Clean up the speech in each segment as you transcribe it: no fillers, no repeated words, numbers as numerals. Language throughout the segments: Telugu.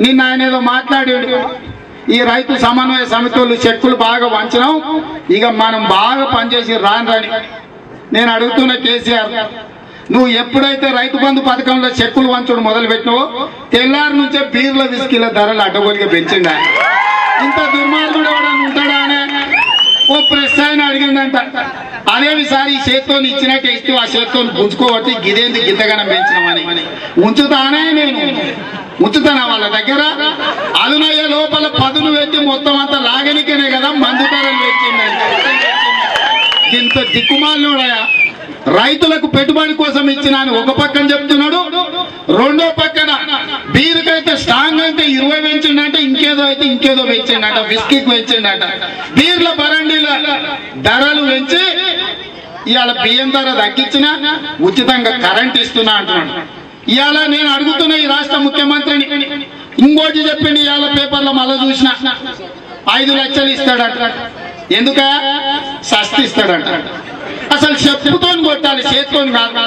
నిన్న ఆయన ఏదో మాట్లాడాడు, ఈ రైతు సమన్వయ సమితులు చెక్కులు బాగా వంచడం, ఇక మనం బాగా పనిచేసి రాని. నేను అడుగుతున్న కేసీఆర్, నువ్వు ఎప్పుడైతే రైతు బంధు పథకంలో చెక్కులు వంచడం మొదలు పెట్టినావో తెల్లారి నుంచే బీర్ల విస్కీల ధరలు అడ్డగోలుగా పెంచిండా? ఇంత దుర్మార్గుడు ఎవడని ఉంటాడా అనే ఓ ప్రెస్ ఆయన అడిగిందంట. అదేవిసారి ఈ చేత్తో ఇచ్చినట్టు ఇస్తూ ఆ చేత్తో గుంజుకోబట్టి గిదేంది గింతగానం పెంచినామని ఉంచుతానే, నేను ఉంచుతానా వాళ్ళ దగ్గర? అదునయ్య లోపల పదును పెట్టి మొత్తం అంతా లాగనికనే కదా మందు ధరలు పెంచిందంటే. ఇంత దిక్కుమాలినోడయా, రైతులకు పెట్టుబడి కోసం ఇచ్చిన ఒక పక్కన చెప్తున్నాడు, రెండో పక్కన బీరుకైతే స్ట్రాంగ్ అయితే 20 పెంచిండంటే ఇంకేదో అయితే ఇంకేదో పెంచిండట, విస్కీకి పెంచిండట. బీర్ల బరండీల ధరలు పెంచి ఇవాళ బియ్యం ధర తగ్గించిన ఉచితంగా కరెంట్ ఇస్తున్నా అంటున్నాడు. ఇవాళ నేను అడుగుతున్నా ఈ రాష్ట్ర ముఖ్యమంత్రిని, ఇంకోటి చెప్పింది ఇవాళ పేపర్లో మళ్ళీ చూసిన, 5 లక్షలు ఇస్తాడట. ఎందుక సస్తి ఇస్తాడట. అసలు చెప్పుతో కొట్టాలి, చేతితో కాదు.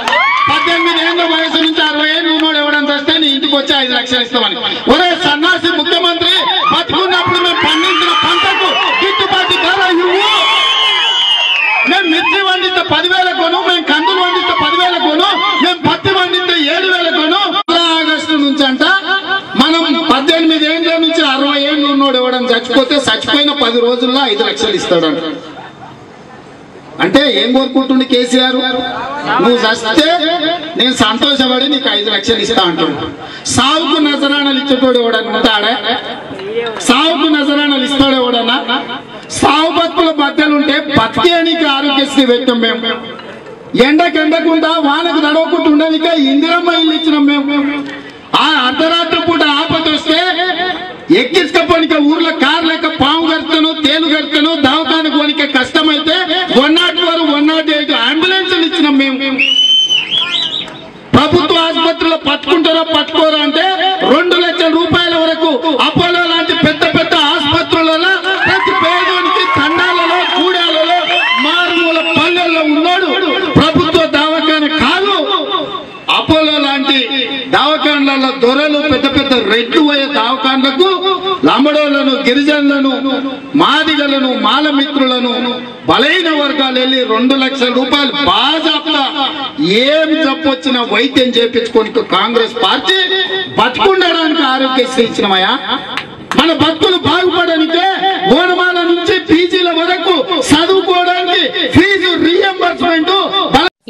18 ఏళ్ళ వయసు నుంచి 60 ఏళ్ళు ఉన్నోడు ఎవడని వస్తే నీ ఇంటికి వచ్చి 5 లక్షలు ఇస్తామని. ఒరే సన్నాసి ముఖ్యమంత్రి, బతుకున్నప్పుడు మేము పండించిన పంటకు గిట్టుబాటు ధర ఇవ్వు. మేము మిర్చి వండితే 10,000 కొను, మేము కందులు వండితే 10,000 కొను, మేము పత్తి వండితే 7,000 కొను. ఆగస్టు నుంచి అంట మనం 18 ఏళ్ళ నుంచి 60 ఏళ్ళు ఉన్నోడు ఎవడని చచ్చిపోతే చచ్చిపోయిన 10 రోజుల్లో 5 లక్షలు ఇస్తాడంట. అంటే ఏం కోరుకుంటుండే కేసీఆర్? నువ్వు చస్తే నేను సంతోషపడి నీకు 5 లక్షలు ఇస్తా అంటున్నా. సావుకు నజరాణాలు ఇచ్చేటోడు ఎవడన్నా ఉంటాడా? సావుకు నజరాణాలు ఇస్తాడు ఎవడన్నా? సావు బతుకుల మధ్యలుంటే బతికేనికి ఆరోగ్యశ్రీ పెట్టాం మేము. ఎండకుండా వానకు నడవకుండా ఉండేదిక ఇందిరమ్మ ఇల్లు ఇచ్చినాం మేము. ఆ అర్ధరాత్రి పూట ఆపద వస్తే ఎక్కించుకపోనిక ఊర్లో కారు లెక్క పాము గడుతాను, తేలు గడుతాను, దవాఖానకు పోనిక కష్టమైతే 104, 108 అంబులెన్సులు ఇచ్చినాం మేము. ప్రభుత్వ ఆసుపత్రిలో పట్టుకుంటారా పట్టుకోరా అంటే 2 లక్షల రూపాయల వరకు అపోలో లాంటి పెద్ద పెద్ద ఆసుపత్రులలో ప్రతి పేదోనికి తండాలలో, గూడాలలో, మారుమూల పల్లెల్లో ఉన్నాడు. ప్రభుత్వ దవాఖాన కాదు, అపోలో లాంటి దవాఖానలలో దొరలు, పెద్ద పెద్ద రెడ్లు పోయే దవాఖానలకు లంబడోళ్లను, గిరిజనులను, మాదిగలను, మాలమిత్రులను, బలైన వర్గాలు వెళ్ళి 2 లక్షల రూపాయలు బాజాప్తా ఏమి చెప్పొచ్చినా వైద్యం చేయించుకోనికి కాంగ్రెస్ పార్టీ బతుకుండడానికి ఆరోగ్యశ్రీ ఇచ్చినమయ్యా. మన బతుకులు బాగుపడడానికే ఓనమాల నుంచి పీజీల వరకు చదువుకోవడానికి ఫీజు రీఎంబర్స్మెంట్.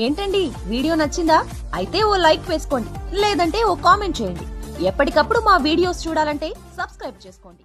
ఏంటండి వీడియో నచ్చిందా? అయితే ఓ లైక్ వేసుకోండి, లేదంటే ఓ కామెంట్ చేయండి. ఎప్పటికప్పుడు మా వీడియోస్ చూడాలంటే సబ్స్క్రైబ్ చేసుకోండి.